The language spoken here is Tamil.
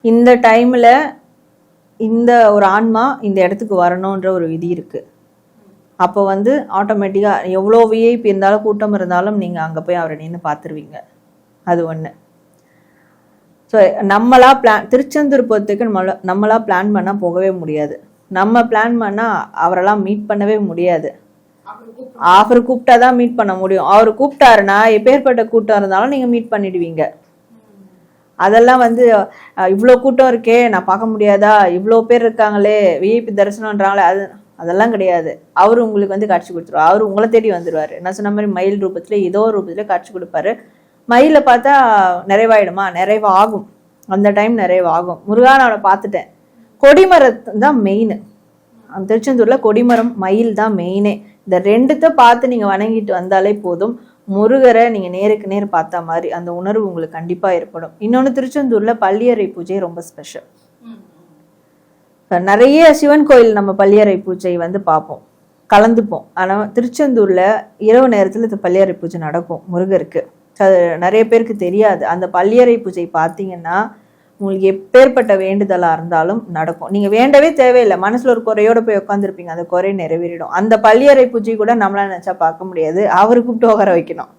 இந்த டைம்ல இந்த ஒரு ஆன்மா இந்த இடத்துக்கு வரணுன்ற ஒரு விதி இருக்கு. அப்போ வந்து ஆட்டோமேட்டிக்கா எவ்வளோ விஐபி இருந்தாலும் கூட்டம் இருந்தாலும் நீங்க அங்க போய் அவரை நின்று பார்த்துருவீங்க. அது ஒண்ணு. ஸோ நம்மளா திருச்செந்தூர் பொறுத்துக்கு நம்மளா பிளான் பண்ணா போகவே முடியாது. நம்ம பிளான் பண்ணா அவரெல்லாம் மீட் பண்ணவே முடியாது. அவர் கூப்பிட்டாதான் மீட் பண்ண முடியும். அவர் கூப்பிட்டாருன்னா எப்பேற்பட்ட கூட்டம் இருந்தாலும் நீங்க மீட் பண்ணிடுவீங்க. அதெல்லாம் வந்து இவ்வளோ கூட்டம் இருக்கே நான் பார்க்க முடியாதா, இவ்வளோ பேர் இருக்காங்களே விஐபி தரிசனம்ன்றாங்களே, அதெல்லாம் கிடையாது. அவரு உங்களுக்கு வந்து காட்சி கொடுத்துருவாரு. அவரு உங்களை தேடி வந்துடுவாரு. நான் சொன்ன மாதிரி மயில் ரூபத்துல ஏதோ ஒரு ரூபத்துல காட்சி கொடுப்பாரு. மயில பார்த்தா நிறைவாயிடுமா? நிறைவாகும். அந்த டைம் நிறைவாகும். முருகா நான் அவனை பார்த்துட்டேன். கொடிமரம் தான் மெயின். திருச்செந்தூர்ல கொடிமரம் மயில் தான் மெயினே. இந்த ரெண்டுத்த பார்த்து நீங்க வணங்கிட்டு வந்தாலே போதும். முருகரை நீங்க நேருக்கு நேர் பார்த்த மாதிரி அந்த உணர்வு உங்களுக்கு கண்டிப்பா ஏற்படும். இன்னொன்னு, திருச்செந்தூர்ல பள்ளியறை பூஜை ரொம்ப ஸ்பெஷல். நிறைய சிவன் கோயில் நம்ம பள்ளியறை பூஜை வந்து பார்ப்போம், கலந்துப்போம். ஆனா திருச்செந்தூர்ல இரவு நேரத்துல இந்த பள்ளியறை பூஜை நடக்கும் முருகருக்கு. அது நிறைய பேருக்கு தெரியாது. அந்த பள்ளியறை பூஜை பார்த்தீங்கன்னா உங்களுக்கு எப்பேற்பட்ட வேண்டுதலா இருந்தாலும் நடக்கும். நீங்க வேண்டவே தேவையில்லை. மனசுல ஒரு குறையோட போய் உட்காந்துருப்பீங்க, அந்த குறை நிறைவேறிடும். அந்த பள்ளியறை பூஜை கூட நம்மளால நினைச்சா பார்க்க முடியாது. அவரு கூப்பிட்டு உட்கார வைக்கணும்.